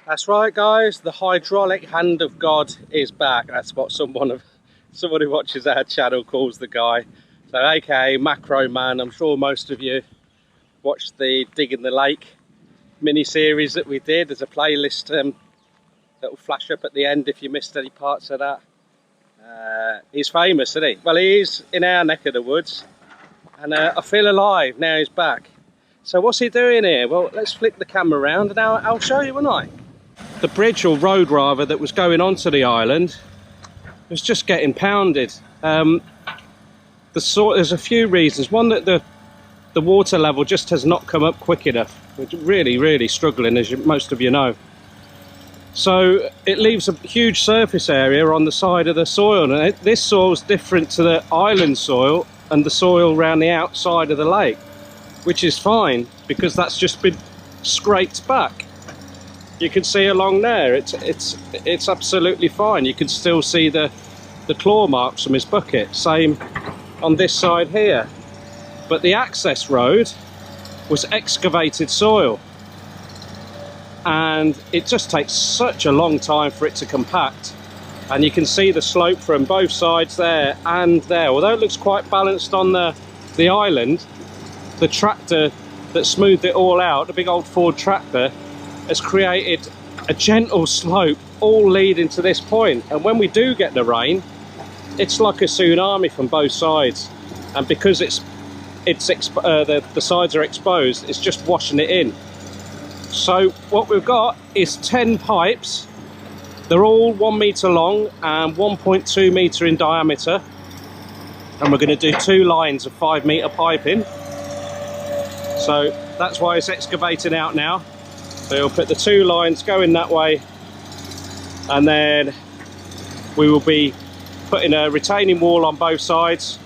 That's right, guys, the hydraulic hand of God is back. That's what someone who watches our channel calls the guy. So aka Macro Man. I'm sure most of you watched the Digging the Lake mini-series that we did. There's a playlist that will flash up at the end if you missed any parts of that. He's famous, isn't he? Well, he is in our neck of the woods, and I feel alive now he's back. So what's he doing here? Well, let's flick the camera around and I'll show you, won't I? The bridge, or road rather, that was going onto the island was just getting pounded. There's a few reasons. One, that the water level just has not come up quick enough. We're really struggling, as most of you know. So it leaves a huge surface area on the side of the soil, and this soil's different to the island soil and the soil around the outside of the lake, which is fine because that's just been scraped back. You can see along there, it's absolutely fine. You can still see the claw marks from his bucket. Same on this side here. But the access road was excavated soil, and it just takes such a long time for it to compact. And you can see the slope from both sides there and there. Although it looks quite balanced on the island, the tractor that smoothed it all out, the big old Ford tractor, has created a gentle slope all leading to this point. And when we do get the rain, it's like a tsunami from both sides. And because the sides are exposed, it's just washing it in. So what we've got is 10 pipes. They're all 1 metre long and 1.2 metre in diameter, and we're going to do 2 lines of 5 metre piping. So that's why it's excavating out now. So we'll put the 2 lines going that way, and then we will be putting a retaining wall on both sides,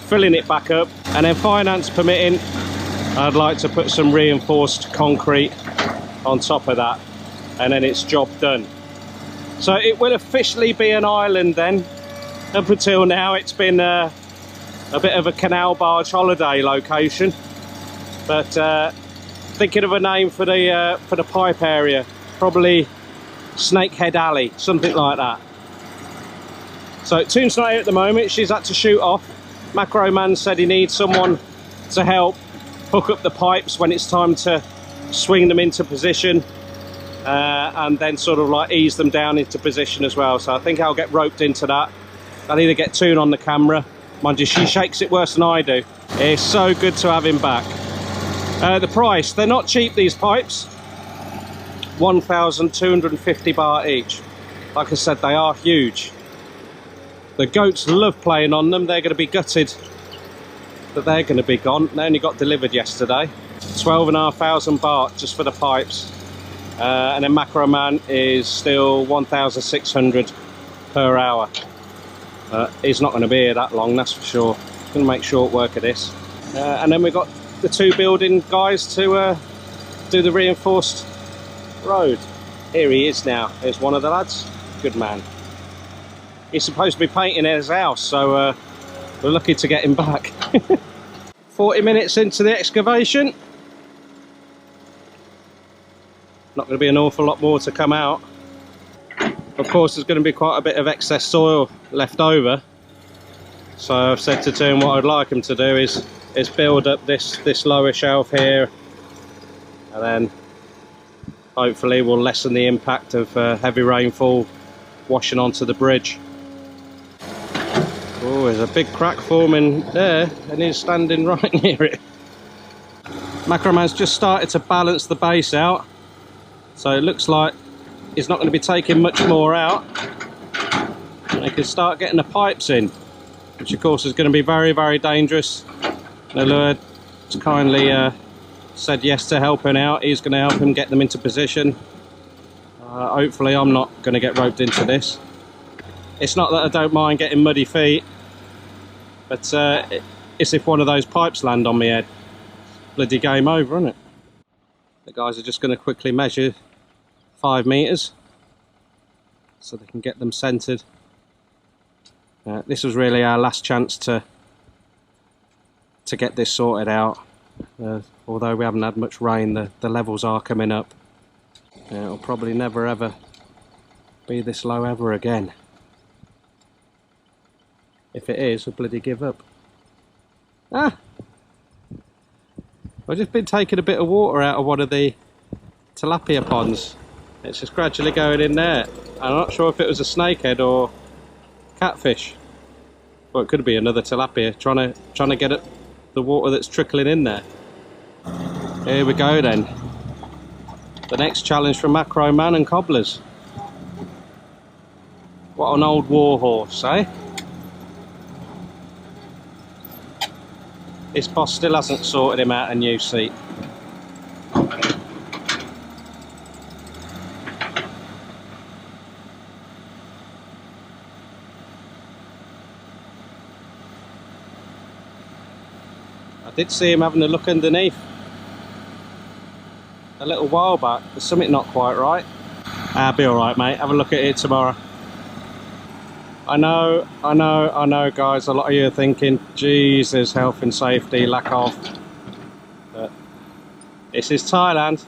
filling it back up, and then, finance permitting, I'd like to put some reinforced concrete on top of that, and then it's job done. So it will officially be an island then. Up until now it's been a bit of a canal barge holiday location, but thinking of a name for the pipe area, probably Snakehead Alley, something like that. So Toon's not here at the moment, she's had to shoot off. Macro Man said he needs someone to help hook up the pipes when it's time to swing them into position, and then sort of like ease them down into position as well. So I think I'll get roped into that. I'll either get Toon on the camera. Mind you, she shakes it worse than I do. It's so good to have him back. The price, they're not cheap, these pipes. 1,250 baht each. Like I said, they are huge. The goats love playing on them. They're going to be gutted that they're going to be gone. They only got delivered yesterday. 12,500 baht just for the pipes. And then Macro Man is still 1,600 per hour. He's not going to be here that long, that's for sure. Going to make short work of this. And then we've got the 2 building guys to do the reinforced road. Here he is now. Here's one of the lads. Good man. He's supposed to be painting his house, so we're lucky to get him back. 40 minutes into the excavation. Not going to be an awful lot more to come out. Of course, there's going to be quite a bit of excess soil left over. So I've said to Toon what I'd like him to do is build up this lower shelf here, and then hopefully we'll lessen the impact of heavy rainfall washing onto the bridge. Oh, there's a big crack forming there, and he's standing right near it. Macro Man's just started to balance the base out, so it looks like he's not going to be taking much more out. And he can start getting the pipes in, which of course is going to be very dangerous. Nalua kindly said yes to helping out. He's going to help him get them into position. Hopefully I'm not going to get roped into this. It's not that I don't mind getting muddy feet, but it's if one of those pipes land on my head. Bloody game over, isn't it? The guys are just going to quickly measure 5 meters so they can get them centered. This was really our last chance to get this sorted out. Although we haven't had much rain, the levels are coming up. Yeah, it'll probably never ever be this low ever again. If it is, we'll bloody give up. Ah! I've just been taking a bit of water out of one of the tilapia ponds. It's just gradually going in there. I'm not sure if it was a snakehead or catfish. Well, it could be another tilapia trying to get at the water that's trickling in there. Here we go then. The next challenge for Macro Man and Cobblers. What an old war horse, eh? This boss still hasn't sorted him out a new seat. I did see him having a look underneath a little while back. There's something not quite right. I'll be alright, mate. Have a look at it tomorrow. I know, guys. A lot of you are thinking, Jesus, health and safety, lack of. But this is Thailand.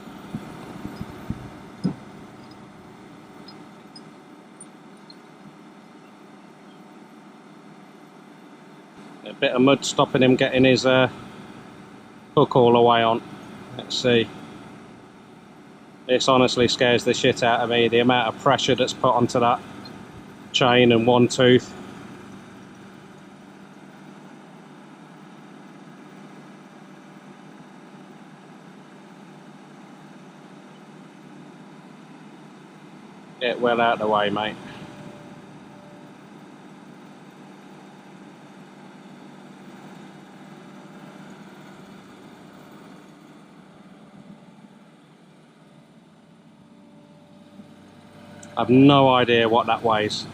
A bit of mud stopping him getting his hook all the way on. Let's see. This honestly scares the shit out of me, the amount of pressure that's put onto that chain and one tooth. Get well out of the way, mate. I've no idea what that weighs.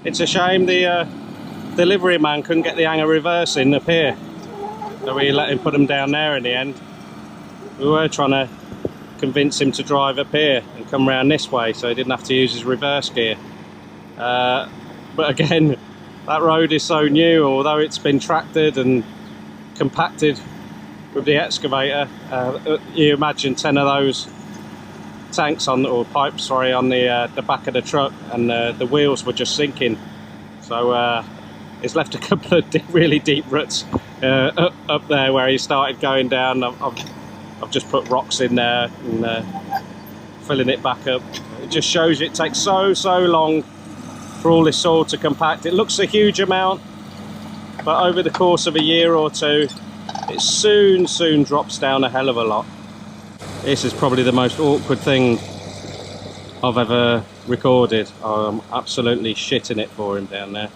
It's a shame the delivery man couldn't get the hang of reversing up here, so we let him put them down there in the end. We were trying to convince him to drive up here and come round this way so he didn't have to use his reverse gear. But again, that road is so new, although it's been tractored and compacted with the excavator. You imagine 10 of those tanks on, or pipes, sorry, on the back of the truck, and the wheels were just sinking. So it's left a couple of really deep ruts up there where he started going down. I've just put rocks in there and filling it back up. It just shows it takes so long for all this soil to compact. It looks a huge amount, but over the course of a year or two, it soon drops down a hell of a lot. This is probably the most awkward thing I've ever recorded. I'm absolutely shitting it for him down there.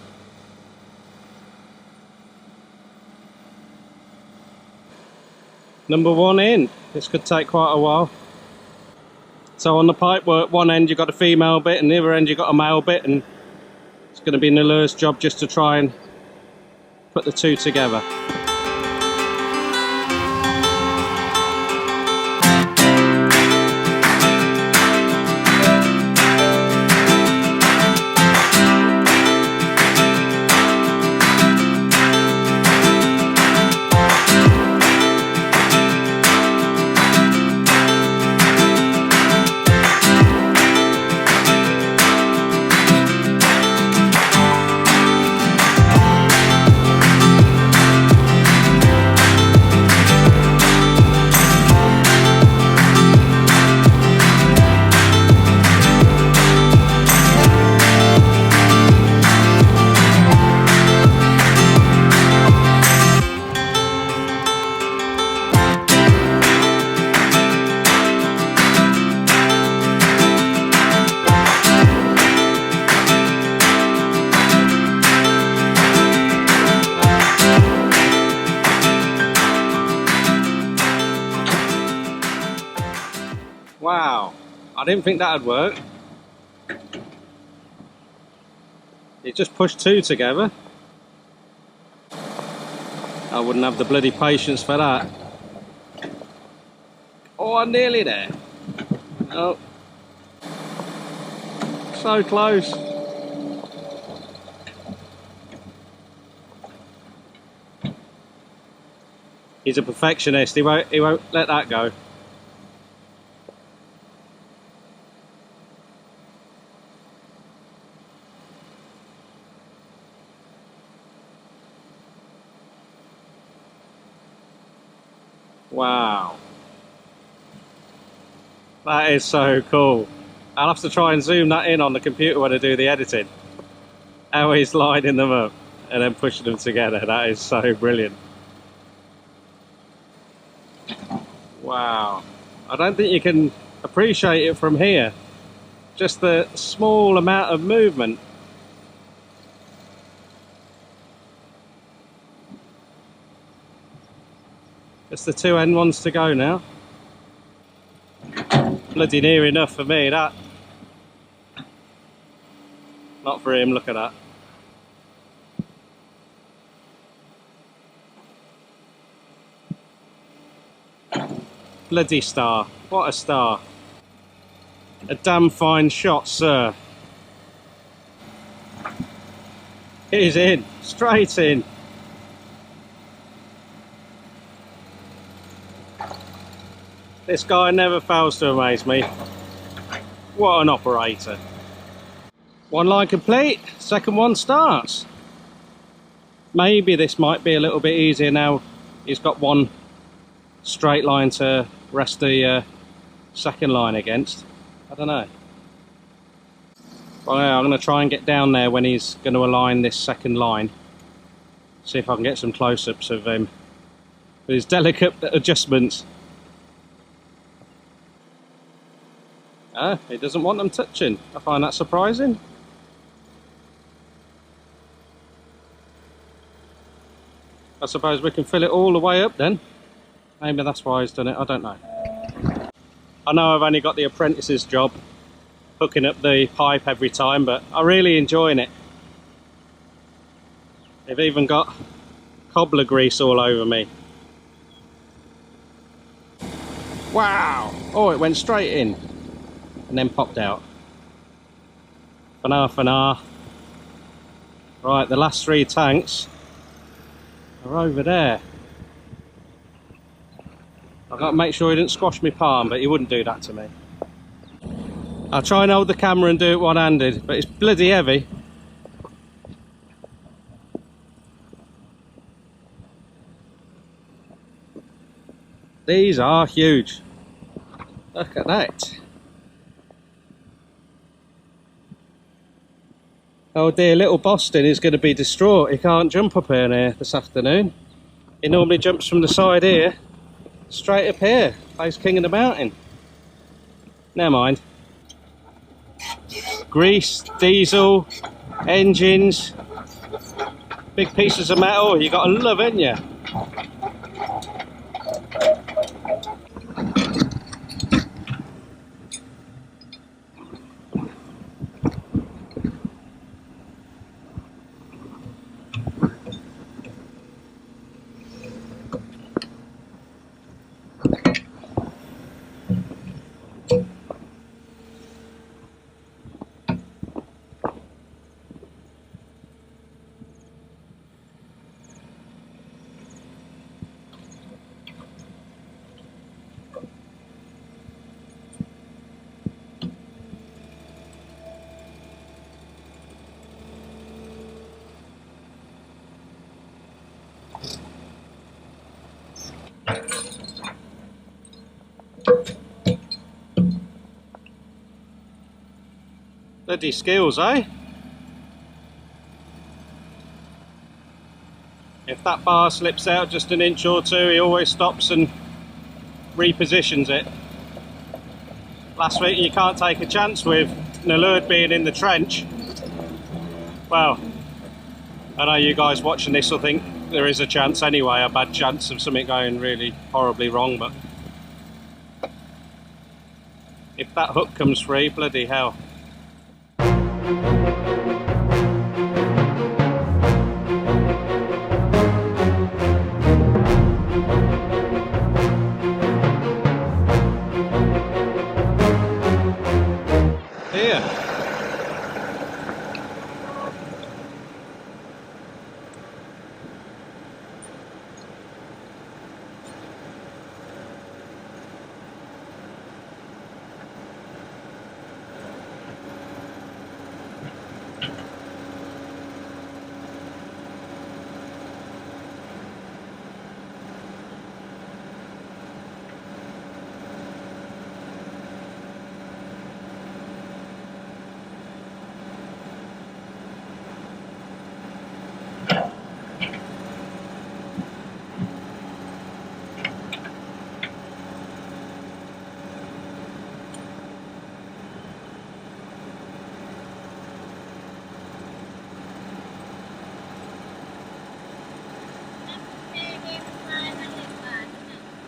Number one in. This could take quite a while. So on the pipe work, one end you've got a female bit and the other end you've got a male bit, and it's going to be Nalur's job just to try and put the two together. Wow, I didn't think that'd work. It just pushed two together. I wouldn't have the bloody patience for that. Oh, I'm nearly there. Oh. So close. He's a perfectionist. He won't let that go. Wow. That is so cool. I'll have to try and zoom that in on the computer when I do the editing. How he's lining them up and then pushing them together. That is so brilliant. Wow. I don't think you can appreciate it from here. Just the small amount of movement. Just the two end ones to go now. Bloody near enough for me, that. Not for him, look at that. Bloody star, what a star. A damn fine shot, sir. He's in, straight in. This guy never fails to amaze me. What an operator. One line complete, second one starts. Maybe this might be a little bit easier now. He's got one straight line to rest the second line against. I don't know. Well, yeah, I'm going to try and get down there when he's going to align this second line. See if I can get some close-ups of him with his delicate adjustments. He doesn't want them touching. I find that surprising. I suppose we can fill it all the way up then. Maybe that's why he's done it, I don't know. I know I've only got the apprentice's job, hooking up the pipe every time, but I'm really enjoying it. They've even got cobbler grease all over me. Wow! Oh, it went straight in and then popped out. Fanar. Right, the last three tanks are over there. I've got to make sure he didn't squash my palm, but he wouldn't do that to me. I'll try and hold the camera and do it one-handed, but it's bloody heavy. These are huge. Look at that. Oh dear, little Boston is going to be distraught. He can't jump up in here this afternoon. He normally jumps from the side here, straight up here, plays king of the mountain. Never mind. Grease, diesel, engines, big pieces of metal, you got to love, ain't you? Bloody skills, eh? If that bar slips out just an inch or two, he always stops and repositions it. Last week you can't take a chance with Nalurd being in the trench. Well, I know you guys watching this will think there is a chance anyway, a bad chance of something going really horribly wrong, but if that hook comes free, bloody hell. Here,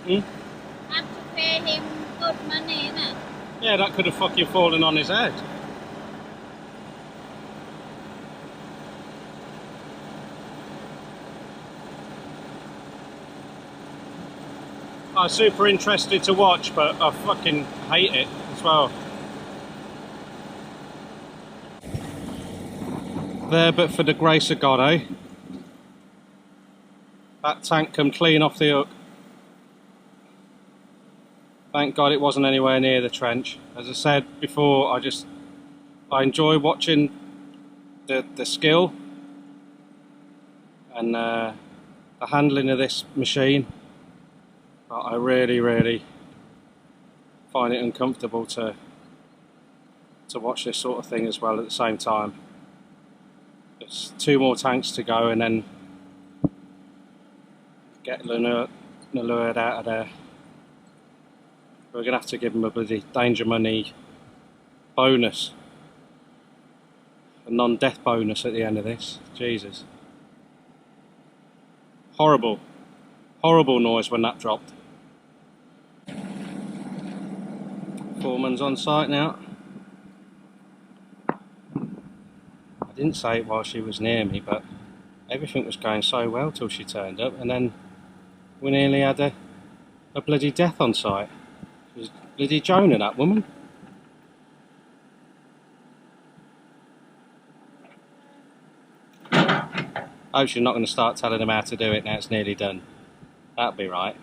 Hmm? Have to pay him good money, innit? Yeah, that could have fucking fallen on his head. I'm super interested to watch, but I fucking hate it as well. There, but for the grace of God, eh? That tank come clean off the hook. Thank God it wasn't anywhere near the trench. As I said before, I enjoy watching the skill and the handling of this machine. But I really find it uncomfortable to watch this sort of thing as well at the same time. There's 2 more tanks to go and then get Nalurd out of there. We're going to have to give him a bloody danger money bonus. A non-death bonus at the end of this. Jesus. Horrible noise when that dropped. Foreman's on site now. I didn't say it while she was near me, but everything was going so well till she turned up, and then we nearly had a bloody death on site. It was bloody Jonah, that woman. I hope she's not going to start telling them how to do it now it's nearly done. That'll be right.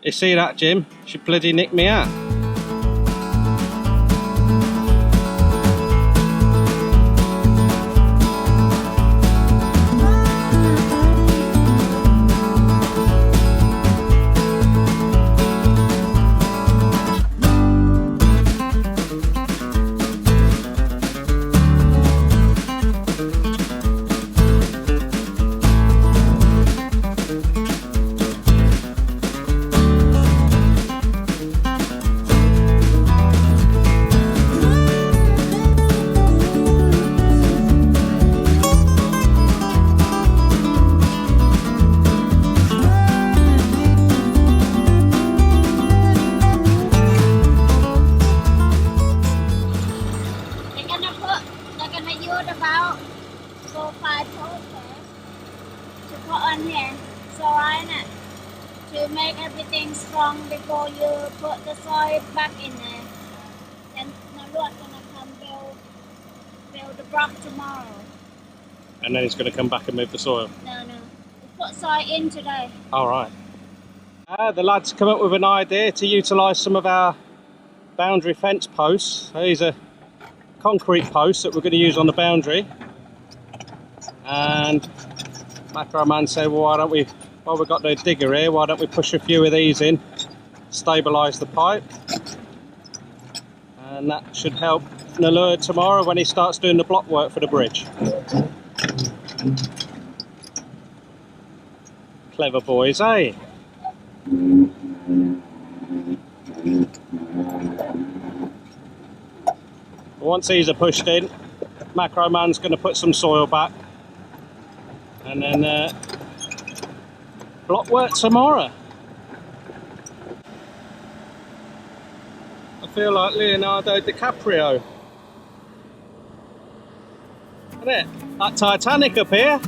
You see that, Jim? She bloody nicked me out. About 4 or 5 posters to put on here, so I to make everything strong before you put the soil back in there. Then the Lord gonna come build the block tomorrow. And then he's going to come back and move the soil? No. We put soil in today. Alright. The lads come up with an idea to utilise some of our boundary fence posts. These are concrete posts that we're going to use on the boundary, and Macro Man said, well, why don't we, while we've got the digger here, why don't we push a few of these in, stabilise the pipe, and that should help Nalurd tomorrow when he starts doing the block work for the bridge. Clever boys, eh? Once these are pushed in, Macro Man's going to put some soil back, and then block work tomorrow. I feel like Leonardo DiCaprio, isn't it? That Titanic up here.